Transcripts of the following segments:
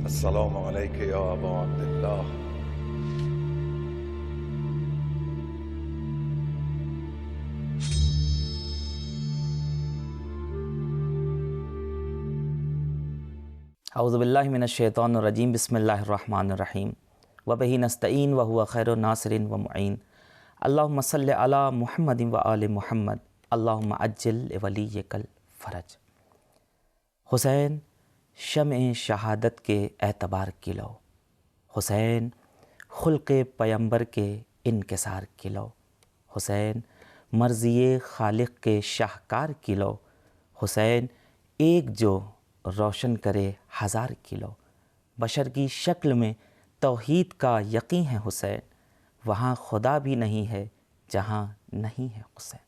السلام عليك يا أبا عبد الله. اعوذ باللہ من الشیطان الرجیم. بسم اللہ الرحمن الرحیم. وبہ نستعین وہو خیر الناصر ومعین. اللہم صلی علی محمد وآل محمد. اللہم عجل لولیک الفرج. حسین شمع شہادت کے اعتبار کی لو، حسین خلق پیمبر کے انکسار کی لو، حسین مرضی خالق کے شاہکار کی لو، حسین ایک جو روشن کرے ہزار کی لو. بشر کی شکل میں توحید کا یقین ہے حسین، وہاں خدا بھی نہیں ہے جہاں نہیں ہے حسین.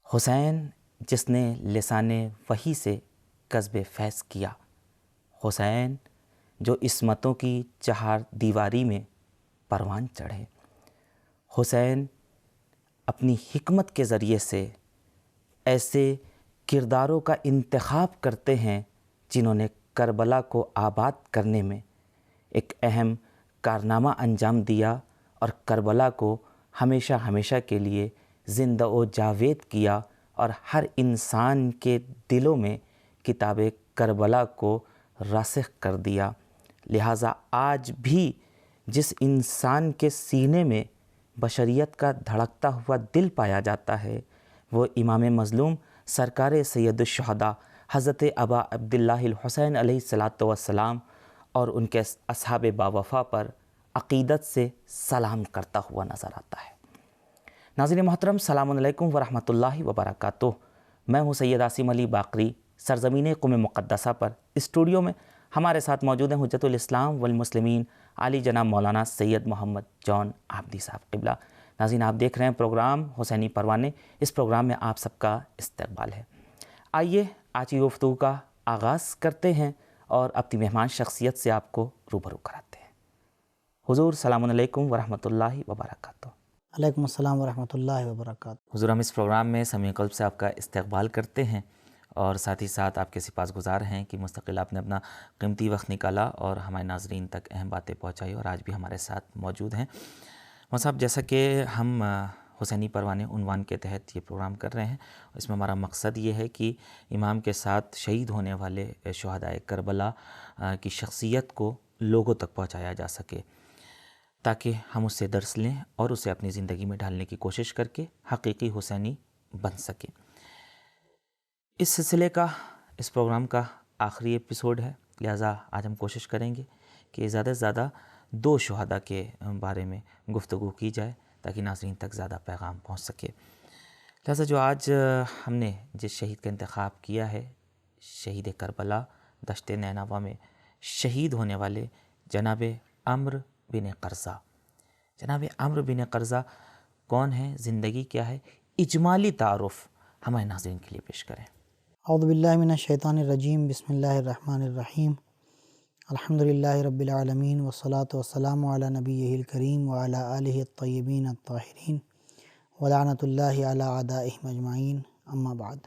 حسین جس نے لسان وحی سے کسب فیض کیا، حسین جو عصمتوں کی چہار دیواری میں پروان چڑھے، حسین اپنی حکمت کے ذریعے سے ایسے کرداروں کا انتخاب کرتے ہیں جنہوں نے کربلا کو آباد کرنے میں ایک اہم کارنامہ انجام دیا اور کربلا کو ہمیشہ ہمیشہ کے لیے زندہ و جاوید کیا اور ہر انسان کے دلوں میں کتاب کربلا کو راسخ کر دیا. لہٰذا آج بھی جس انسان کے سینے میں بشریت کا دھڑکتا ہوا دل پایا جاتا ہے وہ امام مظلوم سرکار سید الشہداء حضرت ابا عبداللہ الحسین علیہ الصلاۃ والسلام اور ان کے اصحاب باوفا پر عقیدت سے سلام کرتا ہوا نظر آتا ہے. ناظرین محترم، السلام علیکم ورحمۃ اللہ وبرکاتہ. میں ہوں سید عاصم علی باقری. سرزمین قم مقدسہ پر اسٹوڈیو میں ہمارے ساتھ موجود ہیں حجت الاسلام والمسلمین علی جناب مولانا سید محمد جون عابدی صاحب قبلہ. ناظرین، آپ دیکھ رہے ہیں پروگرام حسینی پروانے. اس پروگرام میں آپ سب کا استقبال ہے. آئیے آج کی گفتگو کا آغاز کرتے ہیں اور اپنی مہمان شخصیت سے آپ کو روبرو کراتے ہیں. حضور السلام علیکم ورحمۃ اللہ وبرکاتہ. علیکم السلام ورحمۃ اللہ وبرکاتہ. حضور، ہم اس پروگرام میں سمیع قلب سے آپ کا استقبال کرتے ہیں اور ساتھ ہی ساتھ آپ کے سپاس گزار ہیں کہ مستقل آپ نے اپنا قیمتی وقت نکالا اور ہمارے ناظرین تک اہم باتیں پہنچائی اور آج بھی ہمارے ساتھ موجود ہیں. مولانا صاحب، جیسا کہ ہم حسینی پروانے عنوان کے تحت یہ پروگرام کر رہے ہیں، اس میں ہمارا مقصد یہ ہے کہ امام کے ساتھ شہید ہونے والے شہدائے کربلا کی شخصیت کو لوگوں تک پہنچایا جا سکے تاکہ ہم اس سے درس لیں اور اسے اپنی زندگی میں ڈھالنے کی کوشش کر کے حقیقی حسینی بن سکیں. اس سلسلے کا اس پروگرام کا آخری ایپیسوڈ ہے، لہٰذا آج ہم کوشش کریں گے کہ زیادہ سے زیادہ دو شہداء کے بارے میں گفتگو کی جائے تاکہ ناظرین تک زیادہ پیغام پہنچ سکے. لہٰذا جو آج ہم نے جس شہید کا انتخاب کیا ہے، شہید کربلا دشت نینوا میں شہید ہونے والے جناب عمرو بن قرظہ. جناب عمرو بن قرظہ کون ہیں، زندگی کیا ہے، اجمالی تعارف ہمارے ناظرین کے لیے پیش کریں. اعوذ باللہ من الشیطان الرجیم. بسم اللہ الرحمن الرحیم. الحمدللہ رب العالمین والصلاة والسلام علی نبیہ الکریم وعلی آلہ الطیبین الطاہرین ولعنۃ اللہ علی اعدائہم اجمعین. اما بعد،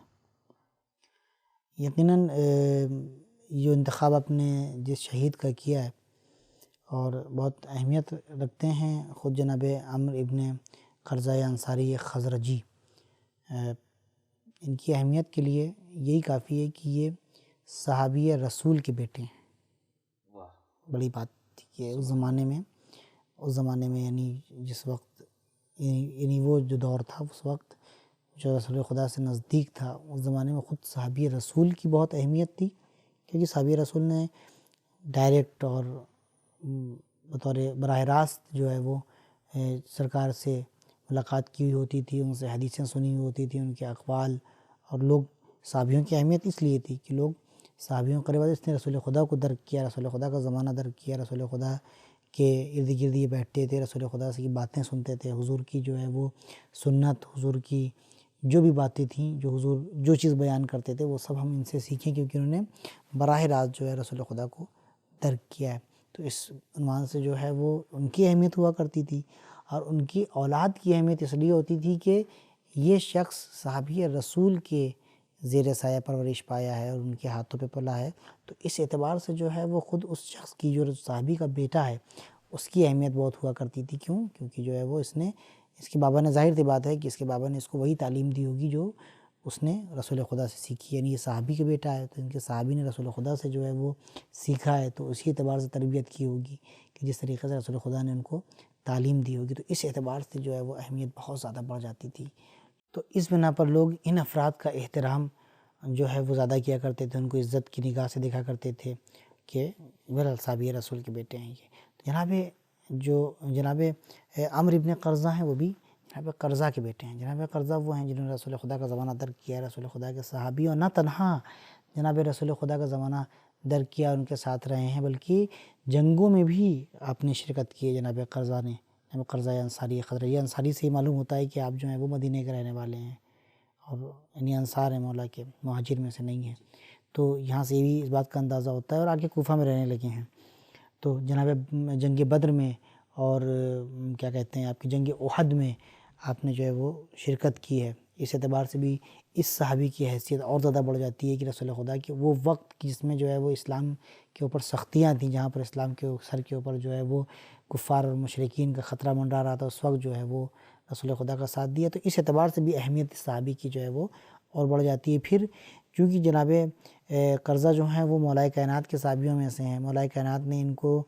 یقیناً یہ انتخاب آپ نے جس شہید کا کیا ہے اور بہت اہمیت رکھتے ہیں، خود جناب عمرو ابن قرظہ انصاری خزرجی، ان کی اہمیت کے لیے یہی کافی ہے کہ یہ صحابی رسول کے بیٹے ہیں. بڑی بات تھی کہ اس زمانے میں یعنی جس وقت یعنی وہ جو دور تھا اس وقت جو رسول خدا سے نزدیک تھا، اس زمانے میں خود صحابی رسول کی بہت اہمیت تھی، کیونکہ صحابی رسول نے ڈائریکٹ اور بطور براہ راست جو ہے وہ سرکار سے ملاقات کی ہوئی ہوتی تھی، ان سے حدیثیں سنی ہوئی ہوتی تھی، ان کے اقوال. اور لوگ صحابیوں کی اہمیت اس لیے تھی کہ لوگ صحابیوں کے بعد اس نے رسول خدا کو درک کیا، رسول خدا کا زمانہ درک کیا، رسول خدا کے ارد گرد یہ بیٹھتے تھے، رسول خدا سے کی باتیں سنتے تھے، حضور کی جو ہے وہ سنت، حضور کی جو بھی باتیں تھیں، جو حضور جو چیز بیان کرتے تھے وہ سب ہم ان سے سیکھیں، کیونکہ انہوں نے براہ راست جو ہے رسول خدا کو درک کیا ہے. تو اس عنوان سے جو ہے وہ ان کی اہمیت ہوا کرتی تھی، اور ان کی اولاد کی اہمیت اس لیے ہوتی تھی کہ یہ شخص صحابی رسول کے زیر سایہ پرورش پایا ہے اور ان کے ہاتھوں پہ پلا ہے، تو اس اعتبار سے جو ہے وہ خود اس شخص کی جو صحابی کا بیٹا ہے اس کی اہمیت بہت ہوا کرتی تھی۔ کیوں؟ کیونکہ جو ہے وہ اس کے بابا نے، ظاہر سی بات ہے کہ اس کے بابا نے اس کو وہی تعلیم دی ہوگی جو اس نے رسول خدا سے سیکھی، یعنی یہ صحابی کا بیٹا ہے تو ان کے صحابی نے رسول خدا سے جو ہے وہ سیکھا ہے، تو اسی اعتبار سے تربیت کی ہوگی کہ جس طریقے سے رسول خدا نے ان کو تعلیم دی ہوگی، تو اس اعتبار سے جو ہے وہ اہمیت بہت زیادہ بڑھ جاتی تھی۔ تو اس بنا پر لوگ ان افراد کا احترام جو ہے وہ زیادہ کیا کرتے تھے، ان کو عزت کی نگاہ سے دیکھا کرتے تھے کہ بہرحال صحابی رسول کے بیٹے ہیں یہ۔ جناب عمرو ابن قرظہ ہیں، وہ بھی جناب قرظہ کے بیٹے ہیں۔ جناب قرظہ وہ ہیں جنہوں نے رسول خدا کا زمانہ درک کیا ہے، رسول خدا کے صحابی، اور نہ تنہا جناب رسول خدا کا زمانہ درک کیا، ان کے ساتھ رہے ہیں، بلکہ جنگوں میں بھی آپ نے شرکت کی ہے جناب قرظہ نے۔ جناب قرظہ انصاری خضرعی انصاری سے ہی معلوم ہوتا ہے کہ آپ جو ہیں وہ مدینہ کے رہنے والے ہیں اور یعنی انصار ہیں، مولا کے، مہاجر میں سے نہیں ہیں، تو یہاں سے بھی اس بات کا اندازہ ہوتا ہے، اور آگے کوفہ میں رہنے لگے ہیں۔ تو جناب جنگ بدر میں اور کیا کہتے ہیں آپ کی جنگ احد میں آپ نے جو ہے وہ شرکت کی ہے، اس اعتبار سے بھی اس صحابی کی حیثیت اور زیادہ بڑھ جاتی ہے کہ رسول خدا کے وہ وقت جس میں جو ہے وہ اسلام کے اوپر سختیاں تھیں، جہاں پر اسلام کے سر کے اوپر جو ہے وہ کفار اور مشرکین کا خطرہ منڈرا رہا تھا، اس وقت جو ہے وہ رسول خدا کا ساتھ دیا، تو اس اعتبار سے بھی اہمیت اس صحابی کی جو ہے وہ اور بڑھ جاتی ہے۔ پھر چونکہ جناب قرظہ جو ہیں وہ مولا کائنات کے صحابیوں میں سے ہیں، مولا کائنات نے ان کو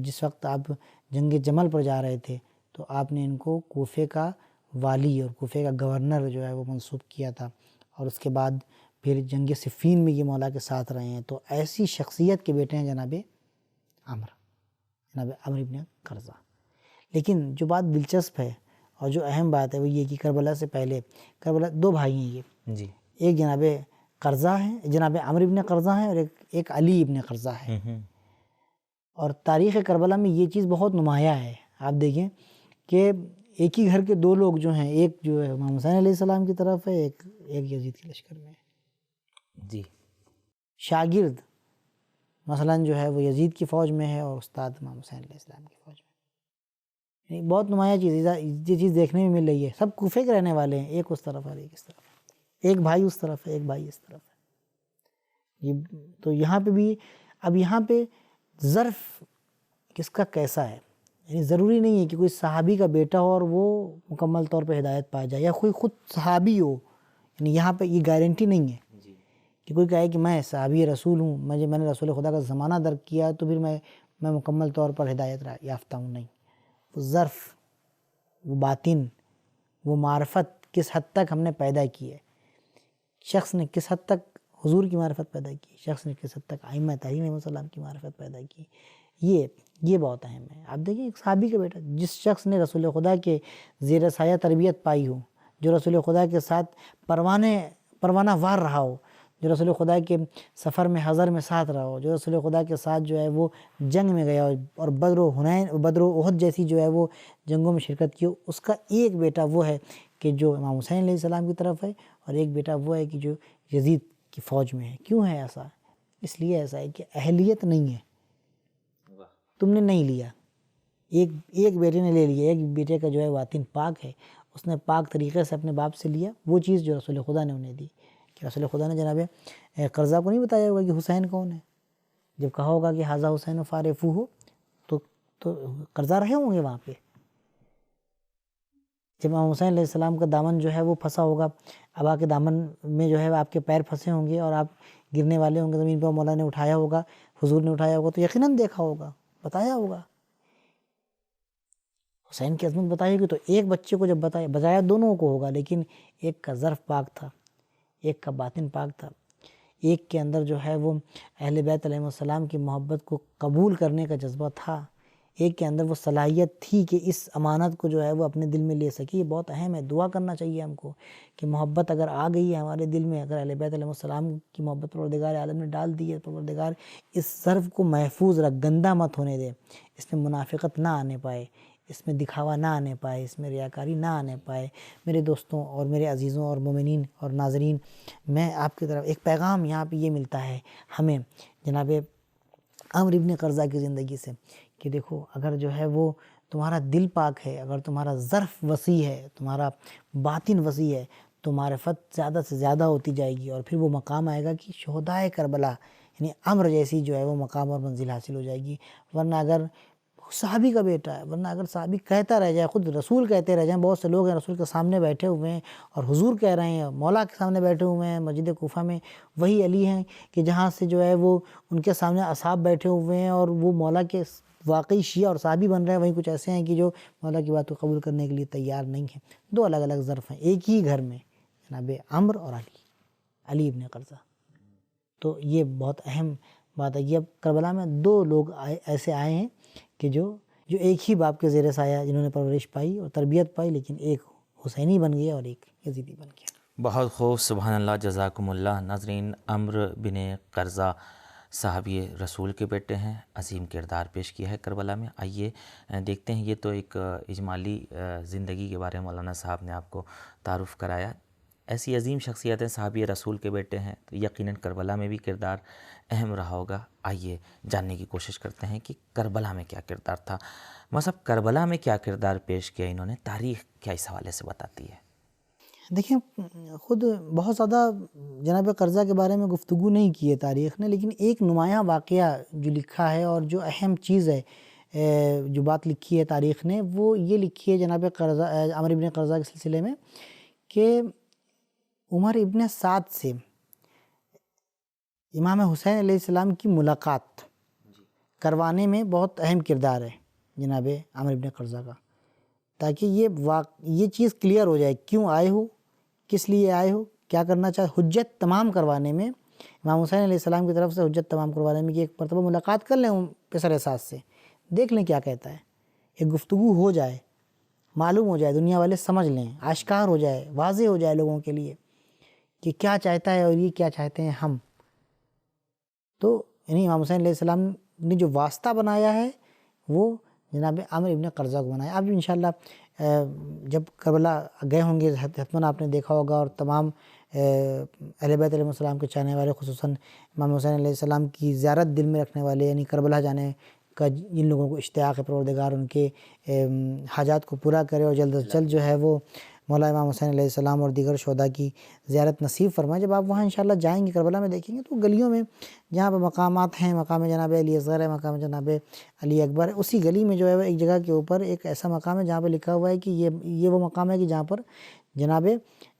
جس وقت آپ جنگ جمل پر جا رہے تھے تو آپ نے ان کو کوفے کا والی اور کوفے کا گورنر جو ہے وہ منصوب کیا تھا، اور اس کے بعد پھر جنگ صفین میں یہ مولا کے ساتھ رہے ہیں، تو ایسی شخصیت کے بیٹے ہیں جناب عمرو ابن قرظہ۔ لیکن جو بات دلچسپ ہے اور جو اہم بات ہے وہ یہ کہ کربلا سے پہلے کربلا دو بھائی ہیں یہ، جی، ایک جناب قرظہ ہیں، جناب عمرو ابن قرظہ ہیں، اور ایک علی ابن قرظہ ہے۔ اور تاریخ کربلا میں یہ چیز بہت نمایاں ہے، آپ دیکھیں کہ ایک ہی گھر کے دو لوگ جو ہیں، ایک جو ہے امام حسین علیہ السلام کی طرف ہے، ایک یزید کے لشکر میں ہے۔ جی، شاگرد مثلاً جو ہے وہ یزید کی فوج میں ہے اور استاد امام حسین علیہ السلام کی فوج میں، یعنی بہت نمایاں چیز، یہ چیز دیکھنے میں مل رہی ہے۔ سب کوفے کے رہنے والے ہیں، ایک اس طرف ہے اور ایک اس طرف ہے، ایک بھائی اس طرف ہے، ایک بھائی اس طرف ہے۔ یہ تو یہاں پہ بھی اب یہاں پہ ظرف کس کا کیسا ہے، یعنی ضروری نہیں ہے کہ کوئی صحابی کا بیٹا ہو اور وہ مکمل طور پہ ہدایت پا جائے، یا کوئی خود صحابی ہو، یعنی یہاں پہ یہ گارنٹی نہیں ہے کہ کوئی کہے کہ میں صحابی رسول ہوں، میں نے رسول خدا کا زمانہ درک کیا تو پھر میں مکمل طور پر ہدایت یافتہ ہوں، نہیں۔ وہ ظرف، وہ باطن، وہ معرفت کس حد تک ہم نے پیدا کی ہے، شخص نے کس حد تک حضور کی معرفت پیدا کی، شخص نے کس حد تک ائمہ تابعین علیہ السلام کی معرفت پیدا کی، یہ بہت اہم ہے۔ آپ دیکھیں ایک صحابی کا بیٹا، جس شخص نے رسول خدا کے زیر سایہ تربیت پائی ہو، جو رسول خدا کے ساتھ پروانہ وار رہا ہو، جو رسول خدا کے سفر میں حضر میں ساتھ رہا ہو، جو رسول خدا کے ساتھ جو ہے وہ جنگ میں گیا ہو اور بدر و احد جیسی جو ہے وہ جنگوں میں شرکت کی ہو، اس کا ایک بیٹا وہ ہے کہ جو امام حسین علیہ السلام کی طرف ہے، اور ایک بیٹا وہ ہے کہ جو یزید کی فوج میں ہے۔ کیوں ہے ایسا؟ اس لیے ایسا ہے کہ اہلیت نہیں ہے، تم نے نہیں لیا، ایک بیٹے نے لے لیا، ایک بیٹے کا جو ہے باطن پاک ہے، اس نے پاک طریقے سے اپنے باپ سے لیا وہ چیز جو رسول خدا نے انہیں دی۔ کہ رسول خدا نے جناب قرظہ کو نہیں بتایا ہوگا کہ حسین کون ہے، جب کہا ہوگا کہ ھذا حسین فارفو ہو تو قرظہ رہے ہوں گے وہاں پہ۔ جب امام حسین علیہ السلام کا دامن جو ہے وہ پھنسا ہوگا، ابا کے دامن میں جو ہے آپ کے پیر پھنسے ہوں گے اور آپ گرنے والے ہوں گے زمین پر، مولا نے اٹھایا ہوگا، حضور نے اٹھایا ہوگا، تو یقیناً دیکھا ہوگا، بتایا ہوگا، حسین کی عظمت بتائی ہوگی، تو ایک بچے کو جب بتایا دونوں کو ہوگا، لیکن ایک کا ظرف پاک تھا، ایک کا باطن پاک تھا، ایک کے اندر جو ہے وہ اہل بیت علیہ السلام کی محبت کو قبول کرنے کا جذبہ تھا، ایک کے اندر وہ صلاحیت تھی کہ اس امانت کو جو ہے وہ اپنے دل میں لے سکی۔ یہ بہت اہم ہے، دعا کرنا چاہیے ہم کو کہ محبت اگر آ گئی ہے ہمارے دل میں، اگر اہل بیت علیہ السلام کی محبت پروردگار عالم نے ڈال دی ہے، پروردگار اس ظرف کو محفوظ رکھ، گندہ مت ہونے دے، اس میں منافقت نہ آنے پائے، اس میں دکھاوا نہ آنے پائے، اس میں ریاکاری نہ آنے پائے۔ میرے دوستوں اور میرے عزیزوں اور مومنین اور ناظرین، میں آپ کی طرف ایک پیغام یہاں پہ یہ ملتا ہے ہمیں جناب عمرو ابن قرظہ کی زندگی سے کہ دیکھو، اگر جو ہے وہ تمہارا دل پاک ہے، اگر تمہارا ظرف وسیع ہے، تمہارا باطن وسیع ہے، تو معرفت زیادہ سے زیادہ ہوتی جائے گی، اور پھر وہ مقام آئے گا کہ شہدائے کربلا یعنی عمر جیسی جو ہے وہ مقام اور منزل حاصل ہو جائے گی۔ ورنہ اگر صحابی کا بیٹا ہے، ورنہ اگر صحابی کہتا رہ جائے، خود رسول کہتے رہ جائیں، بہت سے لوگ ہیں رسول کے سامنے بیٹھے ہوئے ہیں اور حضور کہہ رہے ہیں، مولا کے سامنے بیٹھے ہوئے ہیں مسجد کوفہ میں، وہی علی ہیں کہ جہاں سے جو ہے وہ ان کے سامنے اصحاب بیٹھے ہوئے ہیں اور وہ مولا کے واقعی شیعہ اور صحابی بن رہے ہیں، وہیں کچھ ایسے ہیں کہ جو مولا کی بات کو قبول کرنے کے لیے تیار نہیں ہیں۔ دو الگ الگ ظرف ہیں ایک ہی گھر میں، جناب عمرو اور علی ابن قرظہ۔ تو یہ بہت اہم بات ہے کہ اب کربلا میں دو لوگ ایسے آئے ہیں کہ جو ایک ہی باپ کے زیر سایہ جنہوں نے پرورش پائی اور تربیت پائی، لیکن ایک حسینی بن گیا اور ایک یزیدی بن گیا۔ بہت خوب، سبحان اللہ، جزاکم اللہ۔ ناظرین، عمرو بن قرظہ صحابی رسول کے بیٹے ہیں، عظیم کردار پیش کیا ہے کربلا میں۔ آئیے دیکھتے ہیں، یہ تو ایک اجمالی زندگی کے بارے میں مولانا صاحب نے آپ کو تعارف کرایا۔ ایسی عظیم شخصیتیں صحابی رسول کے بیٹے ہیں تو یقیناً کربلا میں بھی کردار اہم رہا ہوگا۔ آئیے جاننے کی کوشش کرتے ہیں کہ کربلا میں کیا کردار تھا۔ مصعب، کربلا میں کیا کردار پیش کیا انہوں نے، تاریخ کیا اس حوالے سے بتاتی ہے؟ دیکھیں، خود بہت زیادہ جناب قرظہ کے بارے میں گفتگو نہیں کی ہے تاریخ نے، لیکن ایک نمایاں واقعہ جو لکھا ہے اور جو اہم چیز ہے، جو بات لکھی ہے تاریخ نے، وہ یہ لکھی ہے جناب قرظہ عمرو ابن قرظہ کے سلسلے میں کہ عمر ابن سعد سے امام حسین علیہ السلام کی ملاقات کروانے میں بہت اہم کردار ہے جناب عمرو ابن قرظہ کا، تاکہ یہ چیز کلیئر ہو جائے، کیوں آئے ہو، کس لیے آئے ہو، کیا کرنا چاہے، حجت تمام کروانے میں، امام حسین علیہ السلام کی طرف سے حجت تمام کروانے میں کہ ایک مرتبہ ملاقات کر لیں پسر احساس سے، دیکھ لیں کیا کہتا ہے، ایک گفتگو ہو جائے، معلوم ہو جائے، دنیا والے سمجھ لیں، آشکار ہو جائے، واضح ہو جائے لوگوں کے لیے کہ کیا چاہتا ہے اور یہ کیا چاہتے ہیں ہم۔ تو یعنی امام حسین علیہ السلام نے جو واسطہ بنایا ہے وہ جناب عمرو ابن قرظہ کو بنایا۔ اب انشاءاللہ جب کربلا گئے ہوں گے حتماً آپ نے دیکھا ہوگا، اور تمام اہل بیت علیہ السلام کے چاہنے والے، خصوصاً امام حسین علیہ السلام کی زیارت دل میں رکھنے والے، یعنی کربلا جانے کا جن لوگوں کو اشتیاق ہے، پروردگار ان کے حاجات کو پورا کرے اور جلد از جلد جو ہے وہ مولا امام حسین علیہ السلام اور دیگر شہداء کی زیارت نصیب فرمائے۔ جب آپ وہاں انشاءاللہ جائیں گے کربلا میں دیکھیں گے تو گلیوں میں جہاں پہ مقامات ہیں، مقام جناب علی اصغر ہے، مقام جناب علی اکبر ہے، اسی گلی میں جو ہے وہ ایک جگہ کے اوپر ایک ایسا مقام ہے جہاں پہ لکھا ہوا ہے کہ یہ وہ مقام ہے کہ جہاں پر جناب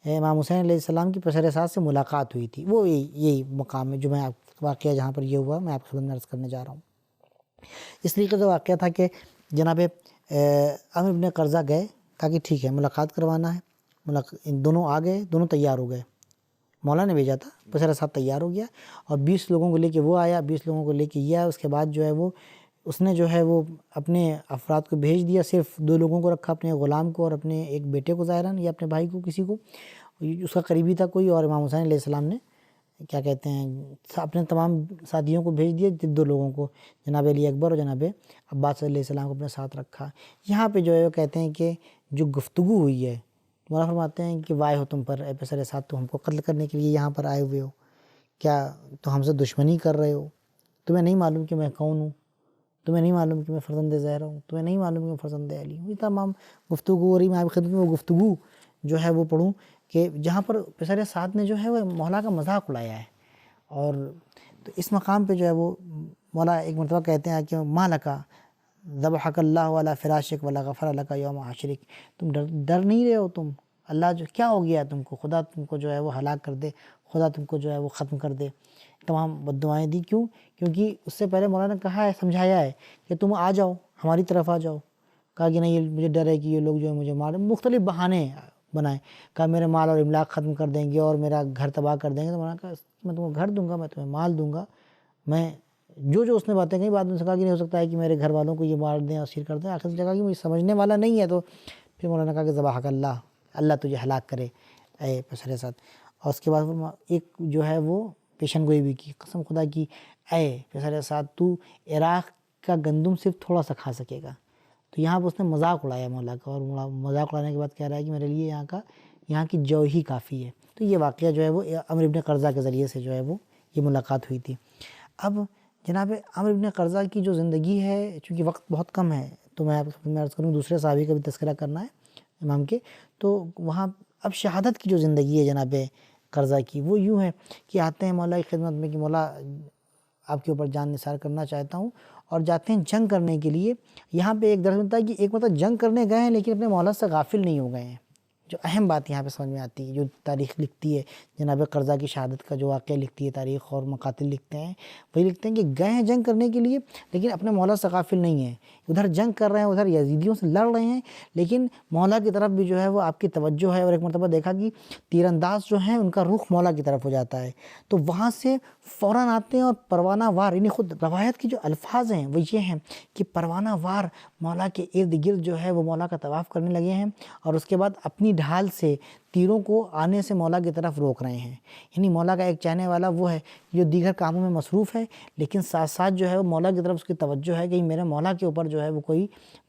امام حسین علیہ السلام کی پسر احساس سے ملاقات ہوئی تھی، وہ یہی مقام ہے جو میں آپ واقعہ جہاں پر یہ ہوا میں آپ کی خدمت میں عرض کرنے جا رہا ہوں۔ اس طریقے سے واقعہ تھا کہ جناب عمرو ابن قرظہ گئے، کہا کہ ٹھیک ہے ملاقات کروانا ہے، دونوں آ گئے، دونوں تیار ہو گئے، مولا نے بھیجا تھا، پسر صاحب تیار ہو گیا اور 20 لوگوں کو لے کے وہ آیا، 20 لوگوں کو لے کے یہ آیا۔ اس کے بعد جو ہے وہ اس نے جو ہے وہ اپنے افراد کو بھیج دیا، صرف 2 لوگوں کو رکھا، اپنے غلام کو اور اپنے ایک بیٹے کو ظاہراً، یا اپنے بھائی کو، کسی کو اس کا قریبی تھا کوئی، اور امام حسین علیہ السلام نے کیا کہتے ہیں اپنے تمام ساتھیوں کو بھیج دیا، 2 لوگوں کو جناب علی اکبر اور جناب عباس علیہ السلام کو اپنے ساتھ رکھا۔ یہاں پہ جو ہے وہ کہتے ہیں کہ جو گفتگو ہوئی ہے، مولا فرماتے ہیں کہ وائے ہو تم پر اے پسر ساتھ، تو ہم کو قتل کرنے کے لیے یہاں پر آئے ہوئے ہو، کیا تو ہم سے دشمنی کر رہے ہو؟ تمہیں نہیں معلوم کہ میں کون ہوں؟ تمہیں نہیں معلوم کہ میں فرزند زہرا ہوں؟ تمہیں نہیں معلوم کہ میں فرزند علی ہوں؟ یہ تمام گفتگو ہو رہی، میں آپ کی خدمت میں وہ گفتگو جو ہے وہ پڑھوں کہ جہاں پر پسر سعد نے جو ہے وہ مولا کا مذاق اڑایا ہے، اور تو اس مقام پہ جو ہے وہ مولا ایک مرتبہ کہتے ہیں کہ مالکا ذبحک اللہ علی فراشک ولا غفر لک یوم عاشرک، تم ڈر نہیں رہے ہو؟ تم اللہ جو کیا ہو گیا تم کو، خدا تم کو جو ہے وہ ہلاک کر دے، خدا تم کو جو ہے وہ ختم کر دے۔ تمام بد دعائیں دی، کیوں؟ کیونکہ اس سے پہلے مولانا نے کہا ہے، سمجھایا ہے کہ تم آ جاؤ، ہماری طرف آ جاؤ۔ کہا کہ نہیں، یہ مجھے ڈر ہے کہ یہ لوگ جو ہے مجھے مار، مختلف بہانے بنائے، کہا میرے مال اور املاک ختم کر دیں گے اور میرا گھر تباہ کر دیں گے۔ تو مولانا کہا میں تم کو گھر دوں گا، میں تمہیں مال دوں گا، میں جو اس نے باتیں کہیں، بعد میں سے کہا کہ نہیں ہو سکتا ہے کہ میرے گھر والوں کو یہ مار دیں، اسیر کر دیں۔ آخر سے کہا کہ مجھے سمجھنے والا نہیں ہے، تو پھر مولانا نے کہا کہ ذبحک اللہ، اللہ تجھے ہلاک کرے اے پسر سعد۔ اور اس کے بعد ایک جو ہے وہ پیشن گوئی بھی کی، قسم خدا کی اے پسر سعد تو عراق کا گندم صرف تھوڑا سا کھا سکے گا۔ تو یہاں پہ اس نے مذاق اڑایا مولا کا، اور مذاق اڑانے کے بعد کہہ رہا ہے کہ میرے لیے یہاں کی جو ہی کافی ہے۔ تو یہ واقعہ جو ہے وہ عمرو ابن قرظہ کے ذریعے سے جو ہے وہ یہ ملاقات ہوئی تھی۔ اب جناب عمرو ابن قرظہ کی جو زندگی ہے، چونکہ وقت بہت کم ہے تو میں آپ کو عرض کروں دوسرے صحابی کا بھی تذکرہ کرنا ہے، امام کے. تو وہاں اب شہادت کی جو زندگی ہے جناب قرظہ کی وہ یوں ہے کہ آتے ہیں مولا کی خدمت میں کہ مولا آپ کے اوپر جان نثار کرنا چاہتا ہوں، اور جاتے ہیں جنگ کرنے کے لیے. یہاں پہ ایک درس ملتا ہے کہ ایک مطلب جنگ کرنے گئے ہیں لیکن اپنے مولا سے غافل نہیں ہو گئے ہیں. جو اہم بات یہاں پہ سمجھ میں آتی ہے، جو تاریخ لکھتی ہے جناب قرظہ کی شہادت کا جو واقعہ لکھتی ہے تاریخ اور مقاتل لکھتے ہیں، وہی لکھتے ہیں کہ گئے ہیں جنگ کرنے کے لیے لیکن اپنے مولا سے غافل نہیں ہیں. ادھر جنگ کر رہے ہیں، ادھر یزیدیوں سے لڑ رہے ہیں، لیکن مولا کی طرف بھی جو ہے وہ آپ کی توجہ ہے. اور ایک مرتبہ دیکھا کہ تیر انداز جو ہیں ان کا رخ مولا کی طرف ہو جاتا ہے، تو وہاں سے فوراً آتے ہیں اور پروانہ وار، یعنی خود روایت کے جو الفاظ ہیں وہ یہ ہیں کہ پروانہ وار مولا کے ارد گرد جو ہے وہ مولا کا طواف کرنے لگے ہیں، اور اس کے بعد اپنی ڈھال سے تیروں کو آنے سے مولا کی طرف روک رہے ہیں. یعنی مولا کا ایک چاہنے والا وہ ہے جو دیگر کاموں میں مصروف ہے، لیکن ساتھ ساتھ جو ہے وہ مولا کی طرف اس کی توجہ ہے کہ میرے مولا کے اوپر جو ہے وہ کوئی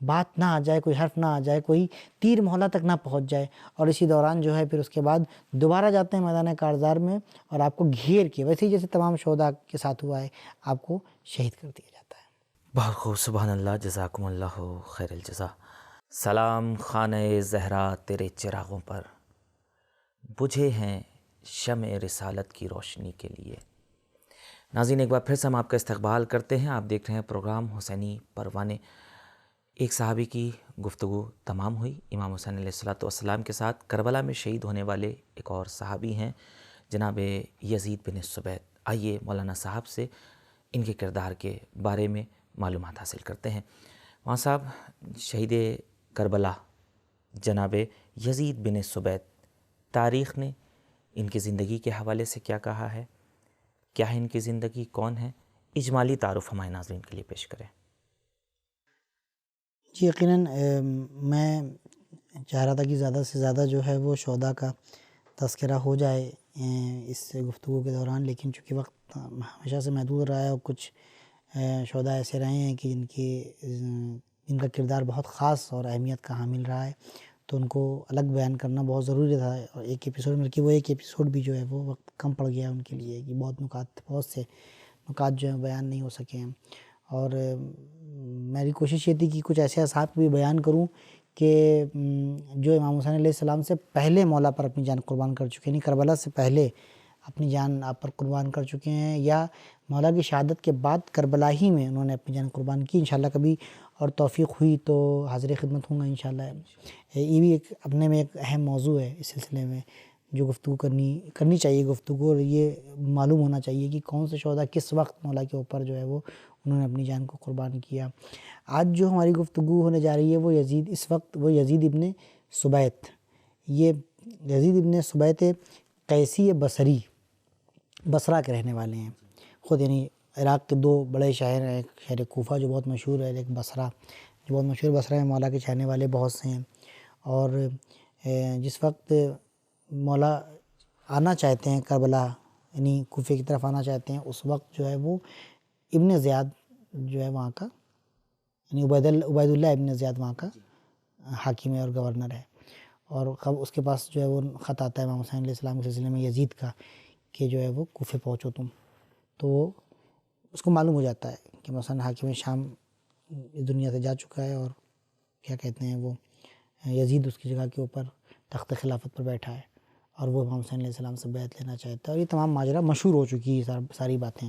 بات نہ آ جائے، کوئی حرف نہ آ جائے، کوئی تیر مولا تک نہ پہنچ جائے. اور اسی دوران جو ہے پھر اس کے بعد دوبارہ جاتے ہیں میدان کارزار میں، اور آپ کو گھیر کے ویسے ہی جیسے تمام شہداء کے ساتھ ہوا ہے آپ کو شہید کر دیا جاتا ہے. بہت خوب، سبحان اللہ، جزاکم اللہ خیر الجزا. سلام خانہ زہرا تیرے چراغوں پر، بجھے ہیں شمع رسالت کی روشنی کے لیے. ناظرین، ایک بار پھر سے ہم آپ کا استقبال کرتے ہیں. آپ دیکھ رہے ہیں پروگرام حسینی پروانے. ایک صحابی کی گفتگو تمام ہوئی امام حسین علیہ السلام کے ساتھ. کربلا میں شہید ہونے والے ایک اور صحابی ہیں جناب یزید بن صبیت. آئیے مولانا صاحب سے ان کے کردار کے بارے میں معلومات حاصل کرتے ہیں. وہاں صاحب، شہید کربلا جناب یزید بن صبیت، تاریخ نے ان کی زندگی کے حوالے سے کیا کہا ہے؟ کیا ہے ان کی زندگی؟ کون ہے؟ اجمالی تعارف ہمارے ناظرین کے لیے پیش کریں. جی یقیناً میں چاہ رہا تھا کہ زیادہ سے زیادہ جو ہے وہ شہداء کا تذکرہ ہو جائے اس گفتگو کے دوران، لیکن چونکہ وقت ہمیشہ سے محدود رہا ہے اور کچھ شہداء ایسے رہے ہیں کہ جن کا کردار بہت خاص اور اہمیت کا حامل رہا ہے، تو ان کو الگ بیان کرنا بہت ضروری تھا. اور ایک ایپیسوڈ میں کہ وہ ایک ایپیسوڈ بھی جو ہے وہ وقت کم پڑ گیا ان کے لیے کہ بہت سے نکات جو ہیں بیان نہیں ہو سکے ہیں. اور میری کوشش یہ تھی کہ کچھ ایسے اصحاب بھی بیان کروں کہ جو امام حسین علیہ السلام سے پہلے مولا پر اپنی جان قربان کر چکے ہیں، یعنی کربلا سے پہلے اپنی جان آپ پر قربان کر چکے ہیں، یا مولا کی شہادت کے بعد کربلا ہی میں انہوں نے اپنی جان قربان کی. انشاءاللہ کبھی اور توفیق ہوئی تو حاضر خدمت ہوں گا انشاءاللہ. یہ بھی ایک اپنے میں ایک اہم موضوع ہے اس سلسلے میں جو گفتگو کرنی چاہیے گفتگو، اور یہ معلوم ہونا چاہیے کہ کون سے شہداء کس وقت مولا کے اوپر جو ہے وہ انہوں نے اپنی جان کو قربان کیا. آج جو ہماری گفتگو ہونے جا رہی ہے وہ وہ یزید ابن صبیت. یہ یزید ابن صبیت قیسی بصری، بصرہ کے رہنے والے ہیں خود. یعنی عراق کے دو بڑے شہر ہیں، ایک شہر کوفہ جو بہت مشہور ہے، ایک بصرہ جو بہت مشہور. بصرہ میں مولا کے چاہنے والے بہت سے ہیں، اور جس وقت مولا آنا چاہتے ہیں کربلا، یعنی کوفے کی طرف آنا چاہتے ہیں، اس وقت جو ہے وہ ابن زیاد جو ہے وہاں کا، یعنی عبید اللہ ابن زیاد وہاں کا حاکم ہے اور گورنر ہے. اور اس کے پاس جو ہے وہ خط آتا ہے امام حسین علیہ السلام کے سلسلے میں یزید کا کہ جو ہے وہ کوفے پہنچو تم. تو وہ اس کو معلوم ہو جاتا ہے کہ مثلا حاکم شام اس دنیا سے جا چکا ہے، اور کیا کہتے ہیں وہ یزید اس کی جگہ کے اوپر تخت خلافت پر بیٹھا ہے، اور وہ امام حسین علیہ السلام سے بیعت لینا چاہتا ہے. اور یہ تمام ماجرا مشہور ہو چکی ہے ساری باتیں.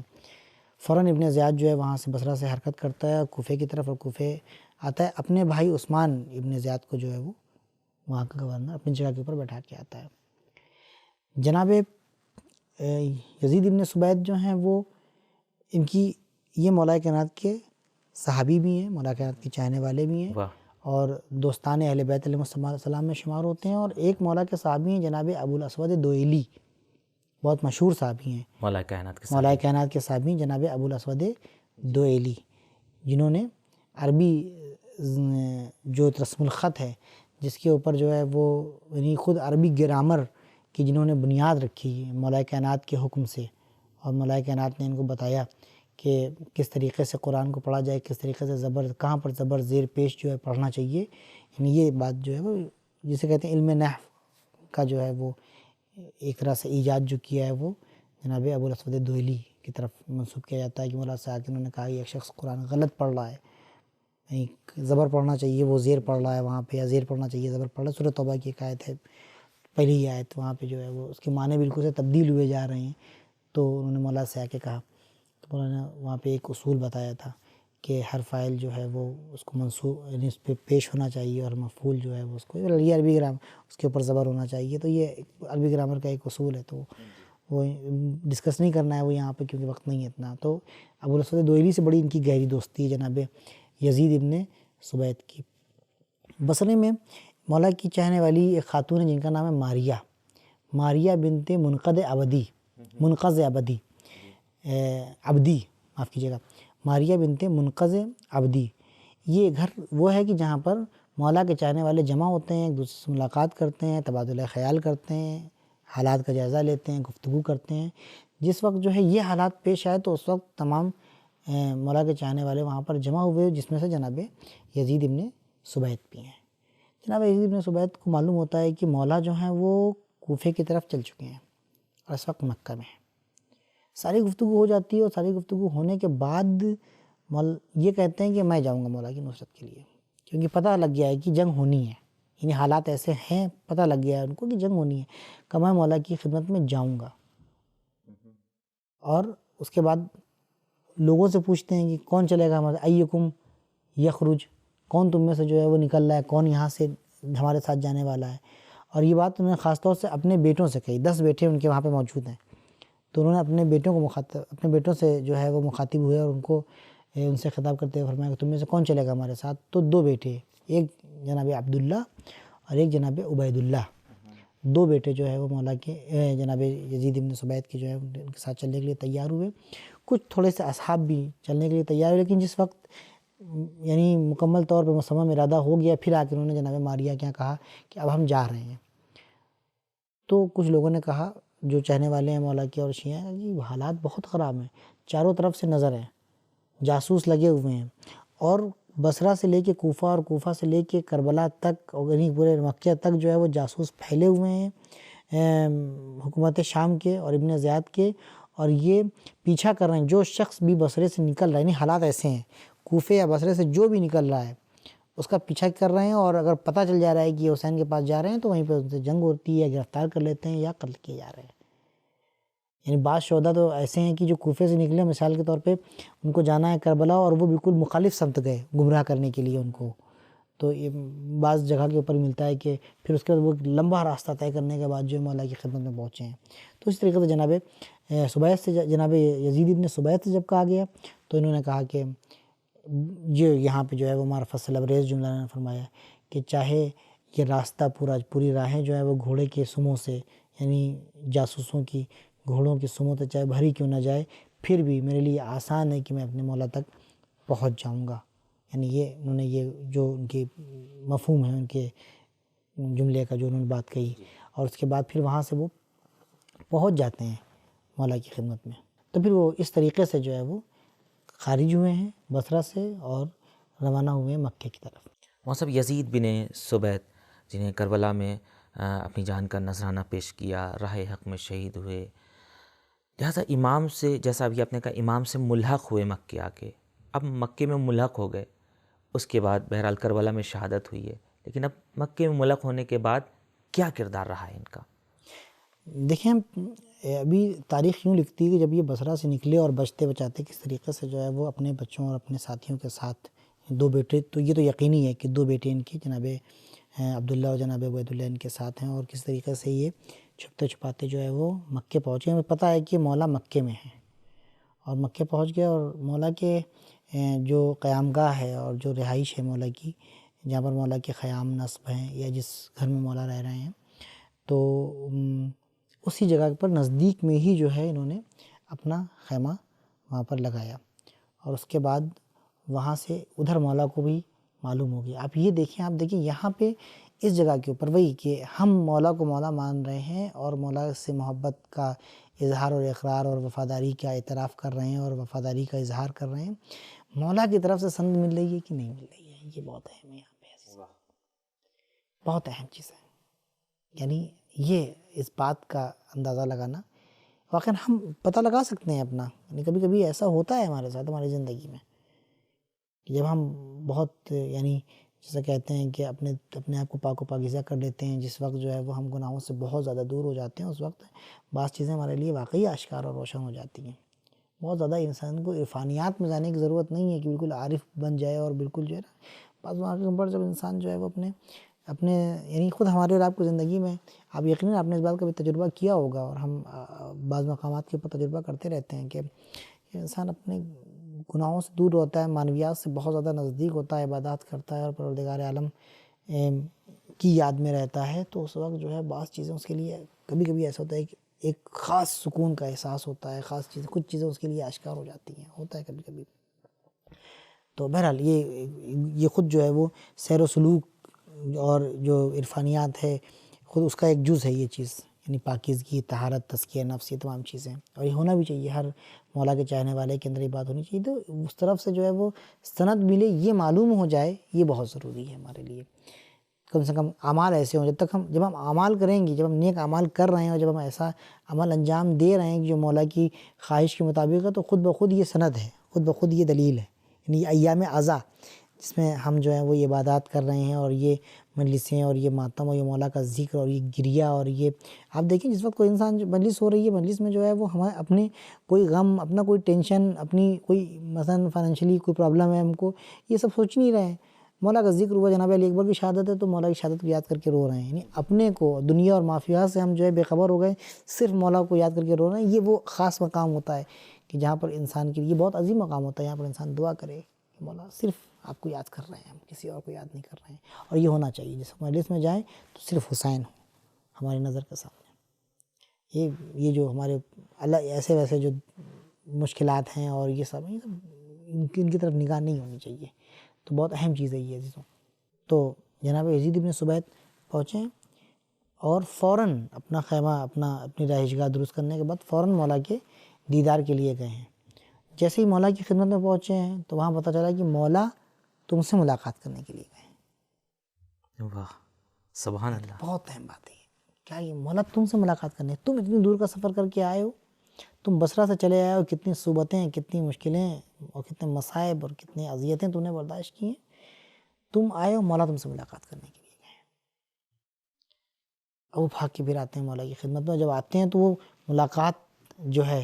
فوراً ابن زیاد جو ہے وہاں سے بصرہ سے حرکت کرتا ہے کوفے کی طرف، اور کوفے آتا ہے اپنے بھائی عثمان ابن زیاد کو جو ہے وہ وہاں کا گورنر اپنی جگہ کے اوپر بیٹھا کے آتا ہے. جناب یزید ابن صبیت جو ہیں وہ ان کی یہ مولا کائنات کے صحابی بھی ہیں، مولا کائنات کے چاہنے والے بھی ہیں، اور دوستان اہل بیت علیہ السلام میں شمار ہوتے ہیں. اور ایک مولا کے صحابی ہیں جناب ابو الاسود دوئلی، بہت مشہور صحابی ہیں، مولا کائنات کے صحابی جناب ابو الاسود دوئلی، جنہوں نے عربی جو رسم الخط ہے جس کے اوپر جو ہے وہ یعنی خود عربی گرامر کی جنہوں نے بنیاد رکھی مولا کائنات کے حکم سے، اور مولا کائنات نے ان کو بتایا کہ کس طریقے سے قرآن کو پڑھا جائے، کس طریقے سے کہاں پر زبر زیر پیش جو ہے پڑھنا چاہیے. یعنی یہ بات جو ہے وہ جسے کہتے ہیں علم نحو کا جو ہے وہ ایک طرح سے ایجاد جو کیا ہے وہ جناب ابو الاسود دوئلی کی طرف منسوب کیا جاتا ہے کہ مولا صاحب انہوں نے کہا کہ ایک شخص قرآن غلط پڑھ رہا ہے، زبر پڑھنا چاہیے وہ زیر پڑھ رہا ہے وہاں پہ، یا زیر پڑھنا چاہیے زبر پڑھ رہا ہے. سورۃ توبہ کی ایک آیت ہے، پہلی ہی آیت، وہاں پہ جو ہے وہ اس کے معنی بالکل سے تبدیل ہوئے جا رہے ہیں. تو انہوں نے مولا سے آ کے کہا، تو مولا نے وہاں پہ ایک اصول بتایا تھا کہ ہر فاعل جو ہے وہ اس کو منصوب، یعنی اس پہ پیش ہونا چاہیے، اور مفعول جو ہے وہ اس کو، یہ عربی گرامر، اس کے اوپر زبر ہونا چاہیے. تو یہ عربی گرامر کا ایک اصول ہے، تو وہ ڈسکس نہیں کرنا ہے وہ یہاں پہ کیونکہ وقت نہیں ہے اتنا. تو ابوالاسود دوئلی سے بڑی ان کی گہری دوستی ہے جناب یزید ابن سبیت کی. بصرے میں مولا کی چاہنے والی ایک خاتون ہے جن کا نام ہے ماریہ بنت منقذ عبدی، معاف کیجیے گا، ماریہ بنت منقذ عبدی. یہ گھر وہ ہے کہ جہاں پر مولا کے چاہنے والے جمع ہوتے ہیں، ایک دوسرے سے ملاقات کرتے ہیں، تبادلہ خیال کرتے ہیں، حالات کا جائزہ لیتے ہیں، گفتگو کرتے ہیں. جس وقت جو ہے یہ حالات پیش آئے تو اس وقت تمام مولا کے چاہنے والے وہاں پر جمع ہوئے، جس میں سے جناب یزید ابن سبیت بھی ہیں. جناب یزید ابن سبیت کو معلوم ہوتا ہے کہ مولا جو ہیں وہ کوفے کی طرف چل چکے ہیں اور اس وقت مکہ میں ہیں. ساری گفتگو ہو جاتی ہے، اور ساری گفتگو ہونے کے بعد یہ کہتے ہیں کہ میں جاؤں گا مولا کی نصرت کے لیے، کیونکہ پتہ لگ گیا ہے کہ جنگ ہونی ہے. یعنی حالات ایسے ہیں، پتہ لگ گیا ہے ان کو کہ جنگ ہونی ہے، کہ میں مولا کی خدمت میں جاؤں گا. اور اس کے بعد لوگوں سے پوچھتے ہیں کہ کون چلے گا ہمارے، ایکم یخرج، کون تم میں سے جو ہے وہ نکل رہا ہے، کون یہاں سے ہمارے ساتھ جانے والا ہے. اور یہ بات انہوں نے خاص طور سے اپنے بیٹوں سے کہی. 10 بیٹے ان کے وہاں پہ موجود ہیں، تو انہوں نے اپنے بیٹوں سے جو ہے وہ مخاطب ہوئے اور ان سے خطاب کرتے ہوئے فرمایا کہ تم میں سے کون چلے گا ہمارے ساتھ. تو 2 بیٹے، ایک جناب عبداللہ اور ایک جناب عبیداللہ، 2 بیٹے جو ہے وہ مولا کے جناب یزید ابن سبیت کے جو ہے ان کے ساتھ چلنے کے لیے تیار ہوئے. کچھ تھوڑے سے اصحاب بھی چلنے کے لیے تیار ہوئے، لیکن جس وقت یعنی مکمل طور پہ مصمم ارادہ ہو گیا، پھر آ کے انہوں نے جناب ماریہ کیا کہا کہ اب ہم جا رہے ہیں. تو کچھ لوگوں نے کہا، جو چاہنے والے ہیں مولا کے اور شیعہ ہیں، جی حالات بہت خراب ہیں، چاروں طرف سے نظر ہیں، جاسوس لگے ہوئے ہیں، اور بصرہ سے لے کے کوفہ اور کوفہ سے لے کے کربلا تک اور یعنی پورے مکہ تک جو ہے وہ جاسوس پھیلے ہوئے ہیں حکومت شام کے اور ابن زیاد کے، اور یہ پیچھا کر رہے ہیں. جو شخص بھی بصرے سے نکل رہا ہے، یعنی حالات ایسے ہیں، کوفے یا بصرے سے جو بھی نکل رہا ہے اس کا پیچھا کر رہے ہیں، اور اگر پتہ چل جا رہا ہے کہ یہ حسین کے پاس جا رہے ہیں تو وہیں پہ ان سے جنگ ہوتی ہے، یا گرفتار کر لیتے ہیں یا قتل کیے جا رہے ہیں. یعنی بعض شہداء تو ایسے ہیں کہ جو کوفے سے نکلے، مثال کے طور پہ ان کو جانا ہے کربلا، اور وہ بالکل مخالف سمت گئے گمراہ کرنے کے لیے ان کو. تو یہ بعض جگہ کے اوپر ملتا ہے کہ پھر اس کے بعد وہ لمبا راستہ طے کرنے کے بعد جو مولا کی خدمت میں پہنچے ہیں. تو اس طریقے سے جناب سبیت سے، جناب یزید ابن سبیت سے جب کہا گیا تو انہوں نے کہا کہ یہاں پہ جو ہے وہ معرفت سے لبریز جملہ نے فرمایا کہ چاہے یہ راستہ پوری راہیں جو ہے وہ گھوڑے کے سموں سے، یعنی جاسوسوں کی گھوڑوں کی سموں سے چاہے بھری کیوں نہ جائے، پھر بھی میرے لیے آسان ہے کہ میں اپنے مولا تک پہنچ جاؤں گا. یعنی یہ انہوں نے یہ جو ان کی مفہوم ہے ان کے جملے کا جو انہوں نے بات کہی، اور اس کے بعد پھر وہاں سے وہ پہنچ جاتے ہیں مولا کی خدمت میں. تو پھر وہ اس طریقے سے جو ہے وہ خارج ہوئے ہیں بصرہ سے اور روانہ ہوئے ہیں مکہ کی طرف. صاحب یزید بن سبیت جنہیں کربلا میں اپنی جان کا نذرانہ پیش کیا، راہ حق میں شہید ہوئے، لہٰذا امام سے، جیسا ابھی آپ نے کہا، امام سے ملحق ہوئے مکے آ کے. اب مکے میں ملحق ہو گئے، اس کے بعد بہرحال کربلا میں شہادت ہوئی ہے، لیکن اب مکے میں ملحق ہونے کے بعد کیا کردار رہا ہے ان کا؟ دیکھیں ابھی تاریخ یوں لکھتی ہے کہ جب یہ بصرہ سے نکلے اور بچتے بچاتے کس طریقے سے جو ہے وہ اپنے بچوں اور اپنے ساتھیوں کے ساتھ 2 بیٹے، تو یہ تو یقینی ہے کہ 2 بیٹے ان کے جناب عبداللہ اور جناب عبیداللہ ان کے ساتھ ہیں، اور کس طریقے سے یہ چھپتے چھپاتے جو ہے وہ مکے پہنچے. ہمیں پتہ ہے کہ مولا مکے میں ہیں، اور مکے پہنچ گئے، اور مولا کے جو قیام گاہ ہے اور جو رہائش ہے مولا کی، جہاں پر مولا کے خیام نصب ہیں یا جس گھر میں مولا رہ رہے ہیں، تو اسی جگہ پر نزدیک میں ہی جو ہے انہوں نے اپنا خیمہ وہاں پر لگایا. اور اس کے بعد وہاں سے ادھر مولا کو بھی معلوم ہو گیا. آپ یہ دیکھیں، یہاں پہ اس جگہ کے اوپر وہی کہ ہم مولا کو مولا مان رہے ہیں، اور مولا سے محبت کا اظہار اور اقرار اور وفاداری کا اعتراف کر رہے ہیں اور وفاداری کا اظہار کر رہے ہیں. مولا کی طرف سے سند مل رہی ہے کہ نہیں مل رہی ہے، یہ بہت اہم ہے یہاں پہ، بہت اہم چیز ہے. یعنی یہ اس بات کا اندازہ لگانا، واقعاً ہم پتہ لگا سکتے ہیں اپنا، یعنی کبھی کبھی ایسا ہوتا ہے ہمارے ساتھ ہماری زندگی میں کہ جب ہم بہت یعنی جیسا کہتے ہیں کہ اپنے آپ کو پاک و پاکیزہ کر لیتے ہیں، جس وقت جو ہے وہ ہم گناہوں سے بہت زیادہ دور ہو جاتے ہیں، اس وقت بعض چیزیں ہمارے لیے واقعی آشکار اور روشن ہو جاتی ہیں۔ بہت زیادہ انسان کو عرفانیات میں جانے کی ضرورت نہیں ہے کہ بالکل عارف بن جائے اور بالکل جو ہے نا، بعض مواقع پر جب انسان جو ہے وہ اپنے یعنی خود ہمارے اور آپ کی زندگی میں آپ یقیناً آپ نے اس بات کا بھی تجربہ کیا ہوگا، اور ہم بعض مقامات کے اوپر تجربہ کرتے رہتے ہیں کہ انسان اپنے گناہوں سے دور ہوتا ہے، معنویات سے بہت زیادہ نزدیک ہوتا ہے، عبادات کرتا ہے اور پروردگار عالم کی یاد میں رہتا ہے، تو اس وقت جو ہے بعض چیزیں اس کے لیے کبھی کبھی ایسا ہوتا ہے کہ ایک خاص سکون کا احساس ہوتا ہے، کچھ چیزیں اس کے لیے آشکار ہو جاتی ہیں، ہوتا ہے کبھی کبھی۔ تو بہرحال یہ خود جو ہے وہ سیر و سلوک اور جو عرفانیات ہے خود اس کا ایک جز ہے یہ چیز، یعنی پاکیزگی، طہارت، تزکیہ نفس، یہ تمام چیزیں، اور یہ ہونا بھی چاہیے، ہر مولا کے چاہنے والے کے اندر یہ بات ہونی چاہیے۔ تو اس طرف سے جو ہے وہ سند ملے، یہ معلوم ہو جائے، یہ بہت ضروری ہے ہمارے لیے۔ کم سے کم اعمال ایسے ہوں، جب ہم اعمال کریں گے، جب ہم نیک اعمال کر رہے ہیں اور جب ہم ایسا عمل انجام دے رہے ہیں جو مولا کی خواہش کے مطابق ہے، تو خود بخود یہ سند ہے، خود بخود یہ دلیل ہے، یعنی ایام عزا جس میں ہم جو ہیں وہ یہ عبادات کر رہے ہیں، اور یہ مجلسیں اور یہ ماتم اور یہ مولا کا ذکر اور یہ گریہ، اور یہ آپ دیکھیں جس وقت کوئی انسان مجلس ہو رہی ہے، مجلس میں جو ہے وہ ہمیں اپنے کوئی غم، اپنا کوئی ٹینشن، اپنی کوئی مثلا فائنینشلی کوئی پرابلم ہے ہم کو، یہ سب سوچ نہیں رہے ہیں، مولا کا ذکر ہوا، جناب علی اکبر کی شہادت ہے تو مولا کی شہادت کو یاد کر کے رو رہے ہیں، یعنی اپنے کو دنیا اور مافیہ سے ہم جو ہے بے خبر ہو گئے، صرف مولا کو یاد کر کے رو رہے ہیں۔ یہ وہ خاص مقام ہوتا ہے کہ جہاں پر انسان کے لیے بہت عظیم مقام ہوتا ہے، یہاں پر انسان دعا کرے کہ مولا صرف آپ کو یاد کر رہے ہیں، ہم کسی اور کو یاد نہیں کر رہے ہیں، اور یہ ہونا چاہیے، جس مجلس میں جائیں تو صرف حسین ہو ہماری نظر کے سامنے۔ یہ جو ہمارے اللہ ایسے ویسے جو مشکلات ہیں اور یہ سب ان کی طرف نگاہ نہیں ہونی چاہیے، تو بہت اہم چیز ہے یہ عزیزوں۔ تو جناب یزید ابن سبیت پہنچے ہیں اور فوراً اپنا خیمہ اپنی رہائش گاہ درست کرنے کے بعد فوراً مولا کے دیدار کے لیے گئے ہیں۔ جیسے ہی مولا کی خدمت میں پہنچے ہیں تو وہاں پتہ چلا کہ مولا تم سے ملاقات کرنے کے لیے گئے ہیں۔ واہ، سبحان اللہ، بہت اہم بات ہے کیا، یہ مولا تم سے ملاقات کرنے، تم اتنی دور کا سفر کر کے آئے ہو، تم بصرہ سے چلے آئے ہو، کتنی صعوبتیں، کتنی مشکلیں اور کتنے مصائب اور کتنی اذیتیں تم نے برداشت کی ہیں، تم آئے ہو، مولا تم سے ملاقات کرنے کے لیے گئے ہیں۔ اب وہ بھاگ کے پھر آتے ہیں مولا کی خدمت میں، جب آتے ہیں تو وہ ملاقات جو ہے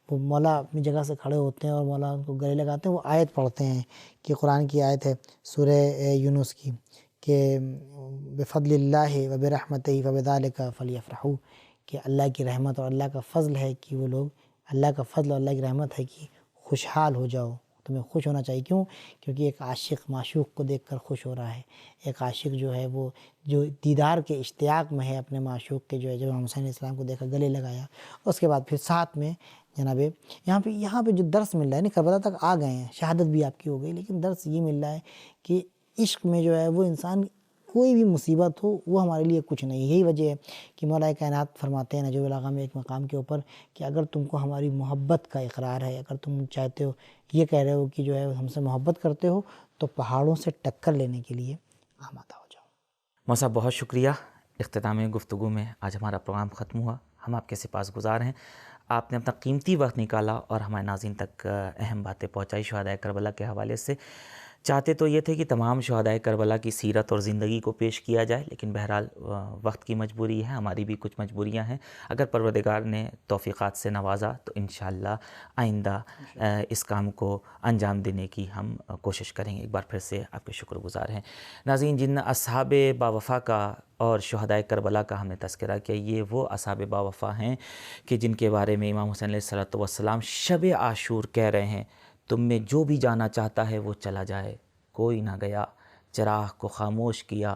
وہ مولا اپنی جگہ سے کھڑے ہوتے ہیں اور مولا ان کو گلے لگاتے ہیں، وہ آیت پڑھتے ہیں کہ قرآن کی آیت ہے سورہ یونس کی کہ بفضل اللہ وبرحمتہ فبذلک فلیفرحوا، کہ اللہ کی رحمت اور اللہ کا فضل ہے کہ وہ لوگ، اللہ کا فضل اور اللہ کی رحمت ہے کہ خوشحال ہو جاؤ، تمہیں خوش ہونا چاہیے۔ کیوں؟ کیونکہ ایک عاشق معشوق کو دیکھ کر خوش ہو رہا ہے، ایک عاشق جو ہے وہ جو دیدار کے اشتیاق میں ہے اپنے معشوق کے، جو ہے جب امام حسین علیہ السلام کو دیکھا گلے لگایا، اس کے بعد پھر ساتھ میں جناب یہاں پہ جو درس مل رہا ہے، کربلا تک آ گئے ہیں، شہادت بھی آپ کی ہو گئی، لیکن درس یہ مل رہا ہے کہ عشق میں جو ہے وہ انسان کوئی بھی مصیبت ہو وہ ہمارے لیے کچھ نہیں۔ یہی وجہ ہے کہ مولا کائنات فرماتے ہیں نجوى البلاغہ میں ایک مقام کے اوپر کہ اگر تم کو ہماری محبت کا اقرار ہے، اگر تم چاہتے ہو، یہ کہہ رہے ہو کہ جو ہے ہم سے محبت کرتے ہو، تو پہاڑوں سے ٹکر لینے کے لیے آمادہ ہو جاؤ۔ مولانا صاحب بہت شکریہ۔ اختتام گفتگو میں آج ہمارا پروگرام ختم ہوا، ہم آپ کے سپاسگزار ہیں، آپ نے اپنا قیمتی وقت نکالا اور ہمارے ناظرین تک اہم باتیں پہنچائی شہدائے کربلا کے حوالے سے۔ چاہتے تو یہ تھے کہ تمام شہدائے کربلا کی سیرت اور زندگی کو پیش کیا جائے، لیکن بہرحال وقت کی مجبوری ہے، ہماری بھی کچھ مجبوریاں ہیں۔ اگر پروردگار نے توفیقات سے نوازا تو انشاءاللہ آئندہ اس کام کو انجام دینے کی ہم کوشش کریں گے۔ ایک بار پھر سے آپ کے شکر گزار ہیں۔ ناظرین، جن اصحاب باوفا کا اور شہدائے کربلا کا ہم نے تذکرہ کیا، یہ وہ اصحاب باوفا ہیں کہ جن کے بارے میں امام حسین علیہ السلام شب عاشور کہہ رہے ہیں، تم میں جو بھی جانا چاہتا ہے وہ چلا جائے، کوئی نہ گیا، چراغ کو خاموش کیا،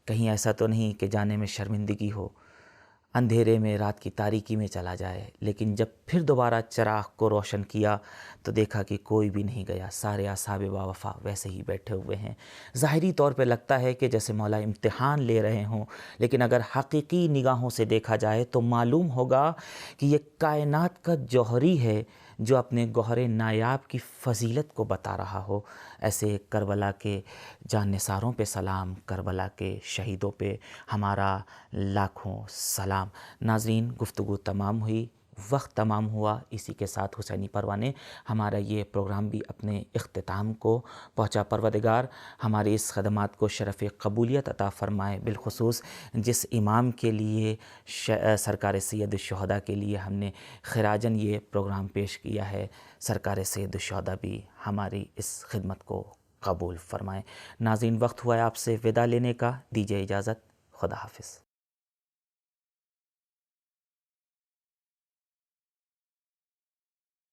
کہیں ایسا تو نہیں کہ جانے میں شرمندگی ہو، اندھیرے میں رات کی تاریکی میں چلا جائے۔ لیکن جب پھر دوبارہ چراغ کو روشن کیا تو دیکھا کہ کوئی بھی نہیں گیا، سارے اصحاب باوفا ویسے ہی بیٹھے ہوئے ہیں۔ ظاہری طور پہ لگتا ہے کہ جیسے مولا امتحان لے رہے ہوں، لیکن اگر حقیقی نگاہوں سے دیکھا جائے تو معلوم ہوگا کہ یہ کائنات کا جوہری ہے جو اپنے گوہر نایاب کی فضیلت کو بتا رہا ہو۔ ایسے کربلا کے جان نثاروں پہ سلام، کربلا کے شہیدوں پہ ہمارا لاکھوں سلام۔ ناظرین، گفتگو تمام ہوئی، وقت تمام ہوا. اسی کے ساتھ حسینی پروانے ہمارا یہ پروگرام بھی اپنے اختتام کو پہنچا. پروردگار ہماری اس خدمات کو شرف قبولیت عطا فرمائے. بالخصوص جس امام کے لیے سرکار سید الشہداء کے لیے ہم نے خراجاً یہ پروگرام پیش کیا ہے، سرکار سید الشہداء بھی ہماری اس خدمت کو قبول فرمائیں. ناظرین، وقت ہوا ہے آپ سے وداع لینے کا. دیجیے اجازت. خدا حافظ.